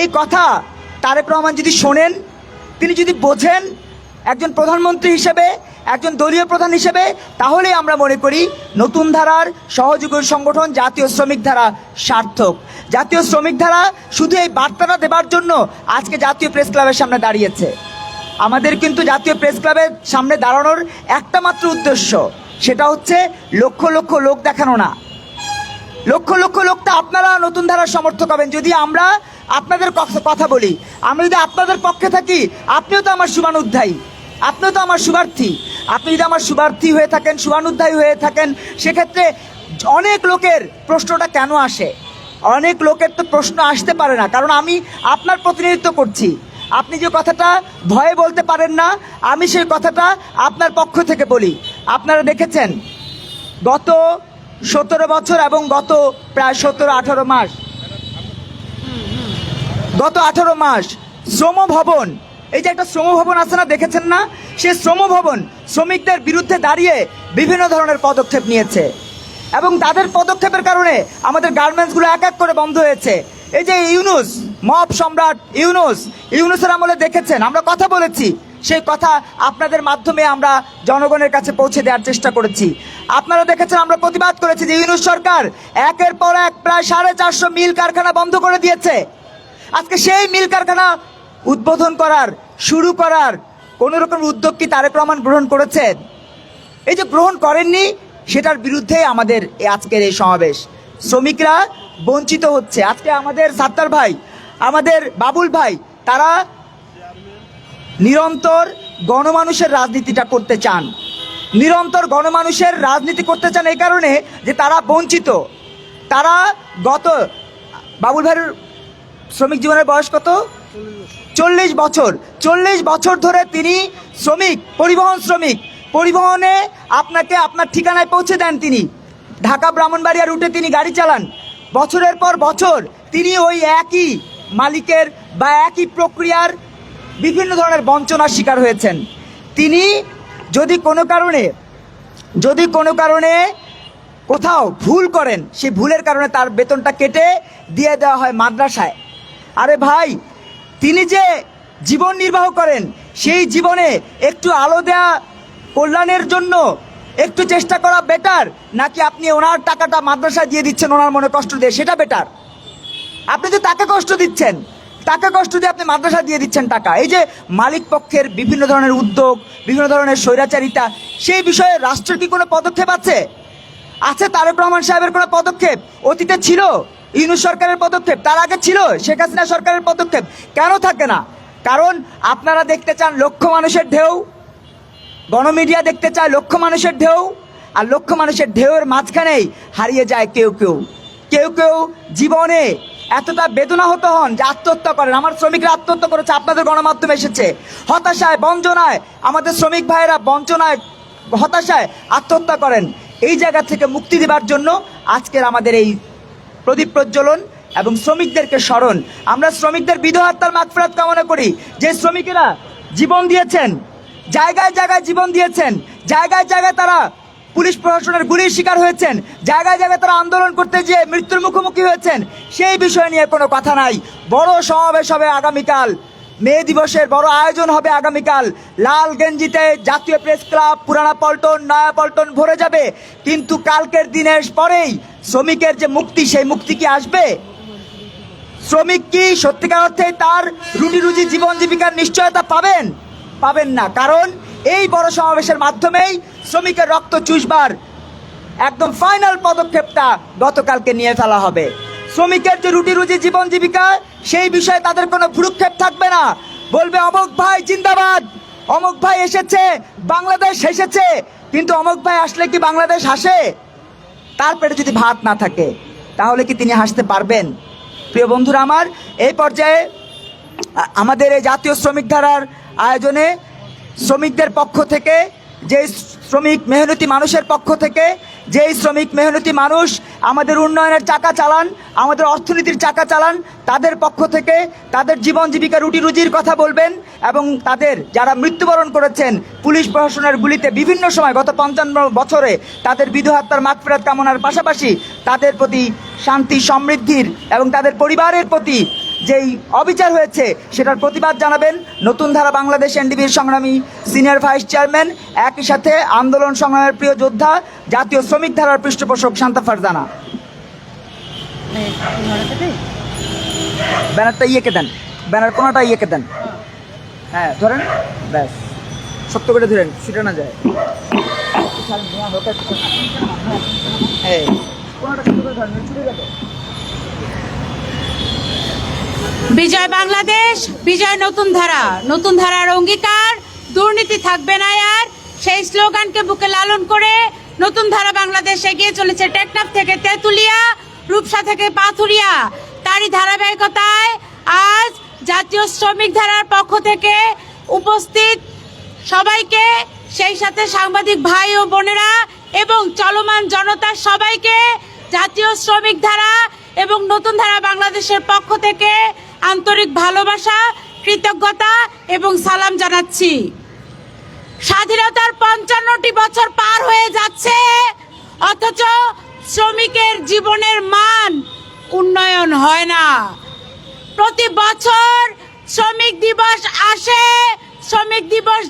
এই কথা তারেক রহমান যদি শোনেন, তিনি যদি বোঝেন একজন প্রধানমন্ত্রী হিসেবে, একজন দলীয় প্রধান হিসেবে, তাহলে আমরা মনে করি নতুন ধারার সহযোগী সংগঠন জাতীয় শ্রমিক ধারা সার্থক। জাতীয় শ্রমিক ধারা শুধু এই বার্তাটা দেবার জন্য আজকে জাতীয় প্রেস ক্লাবের সামনে দাঁড়িয়েছে। আমাদের কিন্তু জাতীয় প্রেস ক্লাবের সামনে দাঁড়ানোর একটা মাত্র উদ্দেশ্য, সেটা হচ্ছে লক্ষ লক্ষ লোক দেখানো না। লক্ষ লক্ষ লোকটা আপনারা নতুন ধারার সমর্থক হবেন যদি আমরা আপনাদের কথা বলি। আমরা যদি আপনাদের পক্ষে থাকি, আপনিও তো আমার শুভানুধ্যায়ী, আপনিও তো আমার শুভার্থী। আপনি যদি আমার শুভার্থী হয়ে থাকেন, শুভানুধ্যায়ী হয়ে থাকেন, সেক্ষেত্রে অনেক লোকের প্রশ্নটা কেন আসে? অনেক লোকের তো প্রশ্ন আসতে পারে না, কারণ আমি আপনার প্রতিনিধিত্ব করছি। আপনি যে কথাটা ভয়ে বলতে পারেন না, আমি সেই কথাটা আপনার পক্ষ থেকে বলি। আপনারা দেখেছেন গত 17 বছর এবং গত প্রায় 17-18 মাস, গত 18 মাস শ্রম ভবন, এই যে একটা শ্রম ভবন আছে না, দেখেছেন না? সে শ্রম ভবন শ্রমিকদের বিরুদ্ধে দাঁড়িয়ে বিভিন্ন ধরনের পদক্ষেপ নিয়েছে এবং তাদের পদক্ষেপের কারণে আমাদের গার্মেন্টসগুলো এক এক করে বন্ধ হয়েছে। এই যে ইউনুস, মব সম্রাট ইউনুসের আমলে দেখেছেন, আমরা কথা বলেছি, সেই কথা আপনাদের মাধ্যমে আমরা জনগণের কাছে পৌঁছে দেওয়ার চেষ্টা করেছি। আপনারা দেখেছেন আমরা প্রতিবাদ করেছি যে ইউনুস সরকার একের পর এক প্রায় 450 মিল কারখানা বন্ধ করে দিয়েছে। আজকে সেই মিল কারখানা উদ্বোধন করার, শুরু করার কোনো রকম উদ্যোগ কি তারেক রহমান গ্রহণ করেছেন? এই যে গ্রহণ করেননি, সেটার বিরুদ্ধে আমাদের আজকের এই সমাবেশ। শ্রমিকরা বঞ্চিত হচ্ছে। আজকে আমাদের সাত্তার ভাই, আমাদের বাবুল ভাই, তারা নিরন্তর গণমানুষের রাজনীতিটা করতে চান, নিরন্তর গণমানুষের রাজনীতি করতে চান এই কারণে যে তারা বঞ্চিত। তারা বাবুল ভাইয়ের শ্রমিক জীবনের বয়স কত? 40 বছর। 40 বছর ধরে তিনি শ্রমিক, পরিবহন শ্রমিক। পরিবহনে আপনাকে আপনার ঠিকানায় পৌঁছে দেন তিনি। ঢাকা ব্রাহ্মণবাড়িয়া রুটে তিনি গাড়ি চালান। বছরের পর বছর তিনি ওই একই মালিকের বা একই প্রক্রিয়ার বিভিন্ন ধরনের বঞ্চনার শিকার হয়েছেন। তিনি যদি কোনো কারণে কোথাও ভুল করেন, সেই ভুলের কারণে তার বেতনটা কেটে দিয়ে দেওয়া হয় মাদ্রাসায়। আরে ভাই, তিনি যে জীবন নির্বাহ করেন, সেই জীবনে একটু আলো দেয়া, কল্যাণের জন্য একটু চেষ্টা করা বেটার, নাকি আপনি ওনার টাকাটা মাদ্রাসায় দিয়ে দিচ্ছেন ওনার মনে কষ্ট দিয়ে, সেটা বেটার? আপনি তো তাকে কষ্ট দিচ্ছেন, তাকে কষ্ট দিয়ে আপনি মাদ্রাসা দিয়ে দিচ্ছেন টাকা। এই যে মালিক পক্ষের বিভিন্ন ধরনের উদ্যোগ, বিভিন্ন ধরনের স্বৈরাচারিতা, সেই বিষয়ে রাষ্ট্রের কি কোনো পদক্ষেপ আছে? তারেক রহমান সাহেবের কোনো পদক্ষেপ? অতীতে ছিল ইউনূস সরকারের পদক্ষেপ, তার আগে ছিল শেখ হাসিনা সরকারের পদক্ষেপ। কেন থাকে না? কারণ আপনারা দেখতে চান লক্ষ মানুষের ঢেউ, গণমিডিয়া দেখতে চায় লক্ষ মানুষের ঢেউ, আর লক্ষ মানুষের ঢেউয়ের মাঝখানেই হারিয়ে যায় কেউ কেউ জীবনে এতটা বেদনাহত হন যে আত্মহত্যা করেন। আমার শ্রমিকরা আত্মহত্যা করেছে, আপনাদের গণমাধ্যমে এসেছে। হতাশায়, বঞ্চনায় আমাদের শ্রমিক ভাইয়েরা বঞ্চনায়, হতাশায় আত্মহত্যা করেন। এই জায়গা থেকে মুক্তি দেবার জন্য আজকের আমাদের এই প্রদীপ প্রজ্বলন এবং শ্রমিকদেরকে স্মরণ। আমরা শ্রমিকদের বিধবা আত্মার মাগফিরাত কামনা করি, যে শ্রমিকেরা জীবন দিয়েছেন, জায়গায় জায়গায় জীবন দিয়েছেন, জায়গায় জায়গায় তারা পুলিশ প্রশাসনের গুলির শিকার হয়েছেন, জায়গায় জায়গায় তারা আন্দোলন করতে যেয়ে মৃত্যুর মুখোমুখি হয়েছেন। সেই বিষয় নিয়ে কোনো কথা নাই। বড় সমাবেশ হবে আগামীকাল, মে দিবসের বড় আয়োজন হবে আগামীকাল। লাল গেঞ্জিতে জাতীয় প্রেস ক্লাব, পুরানা পল্টন, নয়া পল্টন ভরে যাবে। কিন্তু কালকের দিনের পরেই শ্রমিকের যে মুক্তি, সেই মুক্তি কি আসবে? শ্রমিক কি সত্যিকার অর্থে তার রুটি রুজি, জীবন জীবিকার নিশ্চয়তা পাবেন না। কারণ এই বড় সমাবেশের মাধ্যমেই শ্রমিকের রক্ত চুষবার একদম ফাইনাল পদক্ষেপটা গতকালকে নিয়ে ফেলা হবে। শ্রমিকের যে রুটি রুজি, জীবন জীবিকা, সেই বিষয়ে তাদের কোনো ভ্রুক্ষেপ থাকবে না। বলবে অমুক ভাই জিন্দাবাদ, অমুক ভাই এসেছে, বাংলাদেশ এসেছে। কিন্তু অমুক ভাই আসলে কি বাংলাদেশ হাসে? তার পেটে যদি ভাত না থাকে, তাহলে কি তিনি হাসতে পারবেন? প্রিয় বন্ধুরা আমার, এই পর্যায়ে আমাদের এই জাতীয় শ্রমিক ধারার আয়োজনে শ্রমিকদের পক্ষ থেকে, যে শ্রমিক মেহনতি মানুষের পক্ষ থেকে, যেই শ্রমিক মেহনতি মানুষ আমাদের উন্নয়নের চাকা চালান, আমাদের অর্থনীতির চাকা চালান, তাদের পক্ষ থেকে তাদের জীবন জীবিকা, রুটি রুজির কথা বলবেন এবং তাদের যারা মৃত্যুবরণ করেছেন পুলিশ প্রশাসনের গুলিতে বিভিন্ন সময় গত 55 বছরে, তাদের বিধবা আত্মার মাগফিরাত কামনার পাশাপাশি তাদের প্রতি শান্তি সমৃদ্ধির এবং তাদের পরিবারের প্রতি যেই অবিচার হয়েছে সেটার প্রতিবাদ জানাবেন নতুন ধারা বাংলাদেশ এনডিবির সংগ্রামী সিনিয়র ভাইস চেয়ারম্যান, একই সাথে আন্দোলন সংগ্রামের প্রিয় যোদ্ধা জাতীয় শ্রমিক ধারার পৃষ্ঠপোষক শান্তা ফারজানা। ব্যানারটা ইয়েকে দেন, ব্যানার কোনাটা ইয়েকে দেন। হ্যাঁ ধরেন, ব্যাস শক্ত করে ধরেন, ছুটে না যায়। এই কোনাটা শক্ত করে ধরেন, ছুটে যাবে। বিজয় বাংলাদেশ, বিজয় নতুন ধারা, নতুন ধারার অঙ্গীকার দুর্নীতি থাকবে না আর, সেই স্লোগানকে বুকে লালন করে নতুন ধারা বাংলাদেশ এগিয়ে চলেছে টেকনাফ থেকে তেঁতুলিয়া, রূপসা থেকে পাথুরিয়া। তারই ধারাবাহিকতায় আজ জাতীয় শ্রমিক ধারার পক্ষ থেকে উপস্থিত সবাইকে, সেই সাথে সাংবাদিক ভাই ও বোনেরা এবং চলমান জনতার সবাইকে জাতীয় শ্রমিক ধারা এবং নতুন ধারা বাংলাদেশের পক্ষ থেকে আন্তরিক ভালোবাসা, কৃতজ্ঞতা এবং সালাম জানাচ্ছি। স্বাধীনতার 55টি বছর পার হয়ে যাচ্ছে, অথচ শ্রমিকের জীবনের মান উন্নয়ন হয় না। প্রতি বছর শ্রমিক দিবস আসে, শ্রমিক দিবস